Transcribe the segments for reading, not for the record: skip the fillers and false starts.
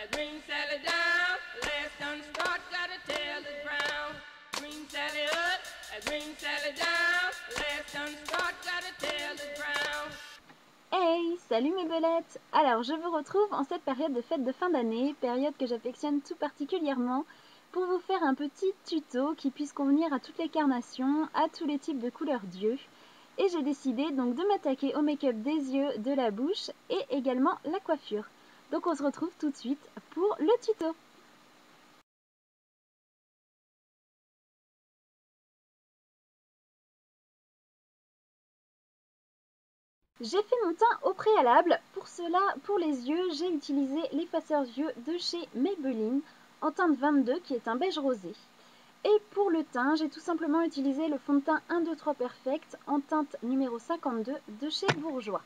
Green Sally down, last done start, gotta tell the ground. Green Sally up, Green Sally down, last done start, gotta tell the ground. Hey, salut mes belettes! Alors je vous retrouve en cette période de fête de fin d'année, période que j'affectionne tout particulièrement, pour vous faire un petit tuto qui puisse convenir à toutes les carnations, à tous les types de couleurs d'yeux. Et j'ai décidé donc de m'attaquer au make-up des yeux, de la bouche et également la coiffure. Donc on se retrouve tout de suite pour le tuto. J'ai fait mon teint au préalable. Pour cela, pour les yeux, j'ai utilisé l'effaceur yeux de chez Maybelline en teinte 22 qui est un beige rosé. Et pour le teint, j'ai tout simplement utilisé le fond de teint 123 Perfect en teinte numéro 52 de chez Bourjois.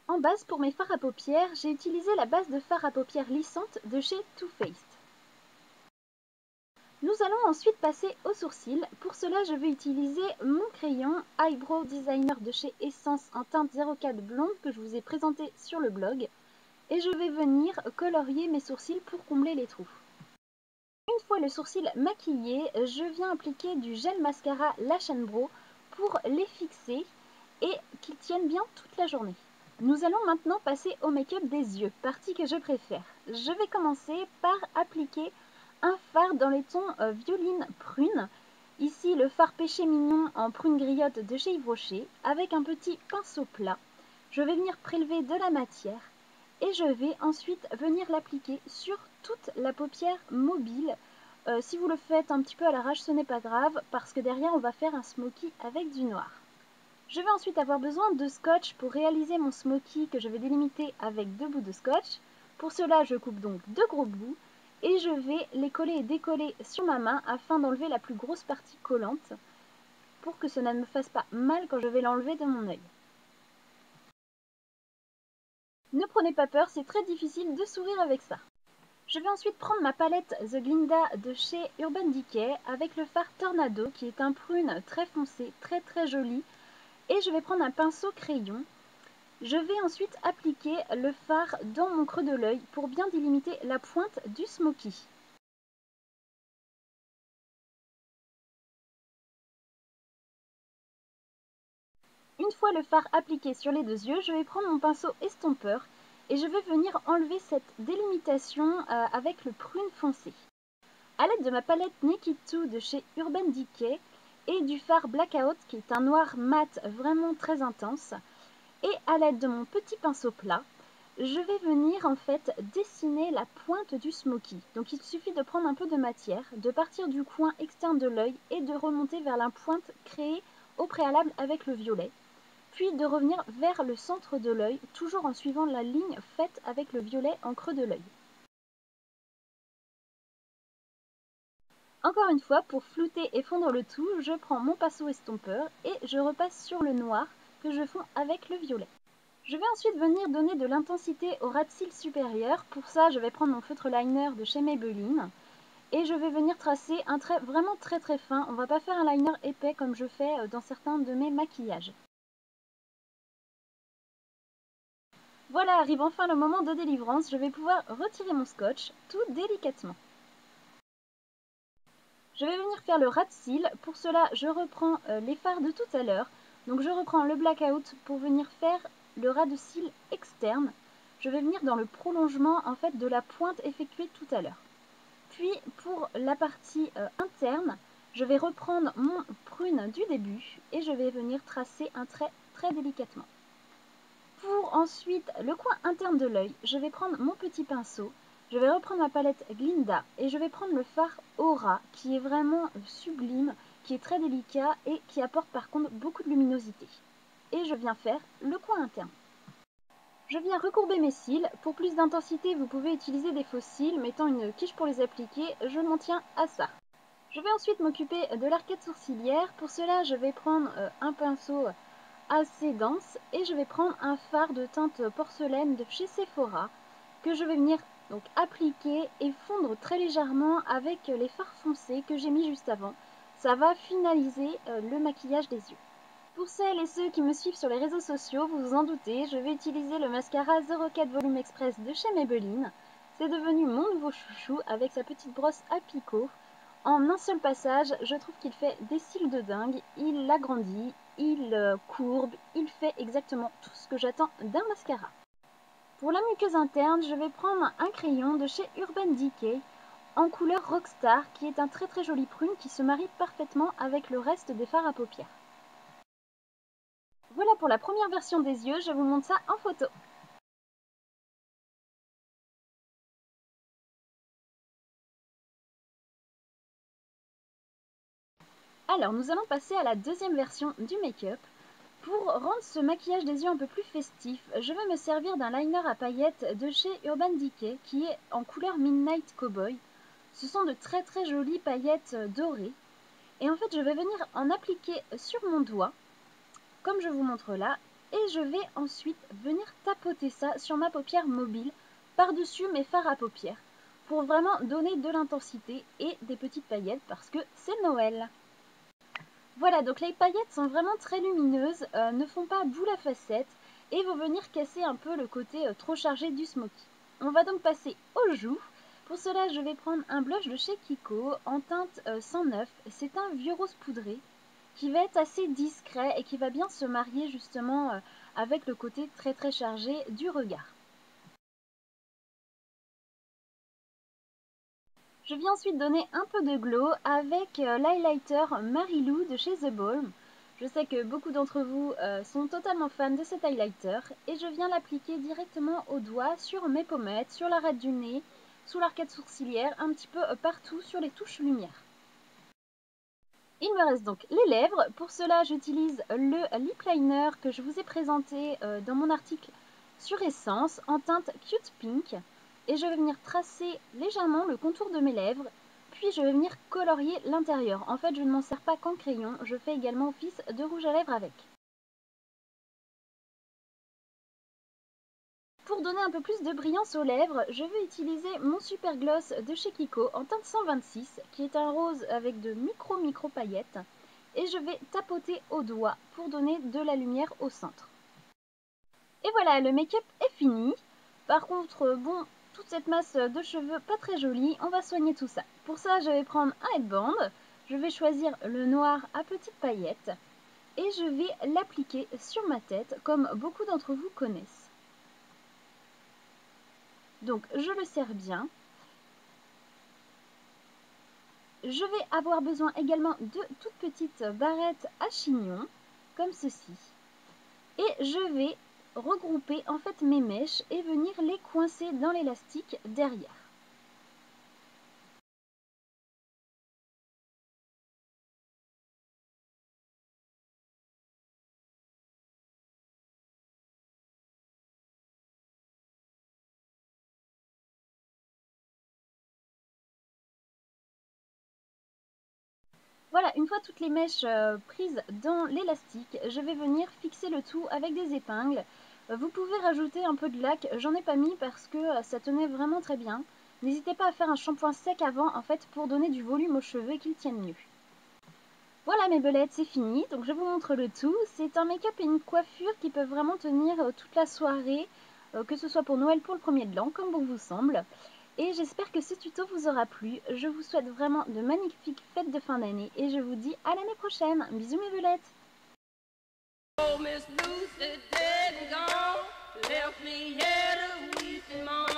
En base pour mes fards à paupières, j'ai utilisé la base de fard à paupières lissante de chez Too Faced. Nous allons ensuite passer aux sourcils. Pour cela, je vais utiliser mon crayon Eyebrow Designer de chez Essence en teinte 04 blonde que je vous ai présenté sur le blog. Et je vais venir colorier mes sourcils pour combler les trous. Une fois le sourcil maquillé, je viens appliquer du gel mascara Lash & Brow pour les fixer et qu'ils tiennent bien toute la journée. Nous allons maintenant passer au make-up des yeux, partie que je préfère. Je vais commencer par appliquer un fard dans les tons violine prune. Ici le fard péché mignon en prune griotte de chez Yves Rocher avec un petit pinceau plat. Je vais venir prélever de la matière et je vais ensuite venir l'appliquer sur toute la paupière mobile. Si vous le faites un petit peu à l'arrache, ce n'est pas grave parce que derrière on va faire un smoky avec du noir. Je vais ensuite avoir besoin de scotch pour réaliser mon smoky que je vais délimiter avec 2 bouts de scotch. Pour cela, je coupe donc 2 gros bouts et je vais les coller et décoller sur ma main afin d'enlever la plus grosse partie collante pour que cela ne me fasse pas mal quand je vais l'enlever de mon œil. Ne prenez pas peur, c'est très difficile de sourire avec ça. Je vais ensuite prendre ma palette The Glinda de chez Urban Decay avec le fard Tornado qui est un prune très foncé, très joli. Et je vais prendre un pinceau crayon. Je vais ensuite appliquer le fard dans mon creux de l'œil pour bien délimiter la pointe du smoky. Une fois le fard appliqué sur les 2 yeux, je vais prendre mon pinceau estompeur et je vais venir enlever cette délimitation avec le prune foncé. A l'aide de ma palette Naked 2 de chez Urban Decay et du fard Blackout qui est un noir mat vraiment très intense, et à l'aide de mon petit pinceau plat, je vais venir en fait dessiner la pointe du smoky. Donc il suffit de prendre un peu de matière, de partir du coin externe de l'œil et de remonter vers la pointe créée au préalable avec le violet, puis de revenir vers le centre de l'œil, toujours en suivant la ligne faite avec le violet en creux de l'œil. Encore une fois, pour flouter et fondre le tout, je prends mon pinceau estompeur et je repasse sur le noir que je fonds avec le violet. Je vais ensuite venir donner de l'intensité au ras de cils supérieur. Pour ça, je vais prendre mon feutre liner de chez Maybelline et je vais venir tracer un trait vraiment très fin. On ne va pas faire un liner épais comme je fais dans certains de mes maquillages. Voilà, arrive enfin le moment de délivrance. Je vais pouvoir retirer mon scotch tout délicatement. Je vais venir faire le ras de cils. Pour cela, je reprends les fards de tout à l'heure. Donc je reprends le blackout pour venir faire le ras de cils externe. Je vais venir dans le prolongement en fait de la pointe effectuée tout à l'heure. Puis pour la partie interne, je vais reprendre mon prune du début et je vais venir tracer un trait très délicatement. Pour ensuite le coin interne de l'œil, je vais prendre mon petit pinceau. Je vais reprendre ma palette Glinda et je vais prendre le fard Aura qui est vraiment sublime, qui est très délicat et qui apporte par contre beaucoup de luminosité. Et je viens faire le coin interne. Je viens recourber mes cils. Pour plus d'intensité, vous pouvez utiliser des faux cils, mettant une quiche pour les appliquer. Je m'en tiens à ça. Je vais ensuite m'occuper de l'arcade sourcilière. Pour cela, je vais prendre un pinceau assez dense et je vais prendre un fard de teinte porcelaine de chez Sephora que je vais venir donc appliquer et fondre très légèrement avec les fards foncés que j'ai mis juste avant. Ça va finaliser le maquillage des yeux. Pour celles et ceux qui me suivent sur les réseaux sociaux, vous vous en doutez, je vais utiliser le mascara 04 Volume Express de chez Maybelline. C'est devenu mon nouveau chouchou avec sa petite brosse à picot. En un seul passage, je trouve qu'il fait des cils de dingue, il agrandit, il courbe, il fait exactement tout ce que j'attends d'un mascara. Pour la muqueuse interne, je vais prendre un crayon de chez Urban Decay en couleur Rockstar qui est un très joli prune qui se marie parfaitement avec le reste des fards à paupières. Voilà pour la première version des yeux, je vous montre ça en photo. Alors nous allons passer à la deuxième version du make-up. Pour rendre ce maquillage des yeux un peu plus festif, je vais me servir d'un liner à paillettes de chez Urban Decay qui est en couleur Midnight Cowboy. Ce sont de très jolies paillettes dorées. Et en fait, je vais venir en appliquer sur mon doigt, comme je vous montre là, et je vais ensuite venir tapoter ça sur ma paupière mobile, par-dessus mes fards à paupières, pour vraiment donner de l'intensité et des petites paillettes parce que c'est Noël. Voilà, donc les paillettes sont vraiment très lumineuses, ne font pas boule à facettes et vont venir casser un peu le côté trop chargé du smoky. On va donc passer aux joues. Pour cela, je vais prendre un blush de chez Kiko en teinte 109. C'est un vieux rose poudré qui va être assez discret et qui va bien se marier justement avec le côté très chargé du regard. Je viens ensuite donner un peu de glow avec l'highlighter Marilou de chez The Balm. Je sais que beaucoup d'entre vous sont totalement fans de cet highlighter et je viens l'appliquer directement au doigt sur mes pommettes, sur l'arête du nez, sous l'arcade sourcilière, un petit peu partout sur les touches lumière. Il me reste donc les lèvres. Pour cela, j'utilise le lip liner que je vous ai présenté dans mon article sur Essence en teinte Cute Pink. Et je vais venir tracer légèrement le contour de mes lèvres, puis je vais venir colorier l'intérieur. En fait, je ne m'en sers pas qu'en crayon, je fais également office de rouge à lèvres avec. Pour donner un peu plus de brillance aux lèvres, je vais utiliser mon Super Gloss de chez Kiko en teinte 126, qui est un rose avec de micro paillettes. Et je vais tapoter au doigt pour donner de la lumière au centre. Et voilà, le make-up est fini. Par contre, bon, toute cette masse de cheveux pas très jolie, on va soigner tout ça. Pour ça, je vais prendre un headband, je vais choisir le noir à petites paillettes et je vais l'appliquer sur ma tête comme beaucoup d'entre vous connaissent. Donc je le serre bien. Je vais avoir besoin également de toutes petites barrettes à chignon, comme ceci. Et je vais regrouper en fait mes mèches et venir les coincer dans l'élastique derrière. Voilà, une fois toutes les mèches prises dans l'élastique, je vais venir fixer le tout avec des épingles. Vous pouvez rajouter un peu de lac, j'en ai pas mis parce que ça tenait vraiment très bien. N'hésitez pas à faire un shampoing sec avant en fait pour donner du volume aux cheveux et qu'ils tiennent mieux. Voilà mes belettes, c'est fini, donc je vous montre le tout. C'est un make-up et une coiffure qui peuvent vraiment tenir toute la soirée, que ce soit pour Noël, pour le 1er de l'an, comme bon vous semble. Et j'espère que ce tuto vous aura plu. Je vous souhaite vraiment de magnifiques fêtes de fin d'année et je vous dis à l'année prochaine. Bisous mes belettes. Oh, Miss Lucy dead and gone, left me here to weep and mourn.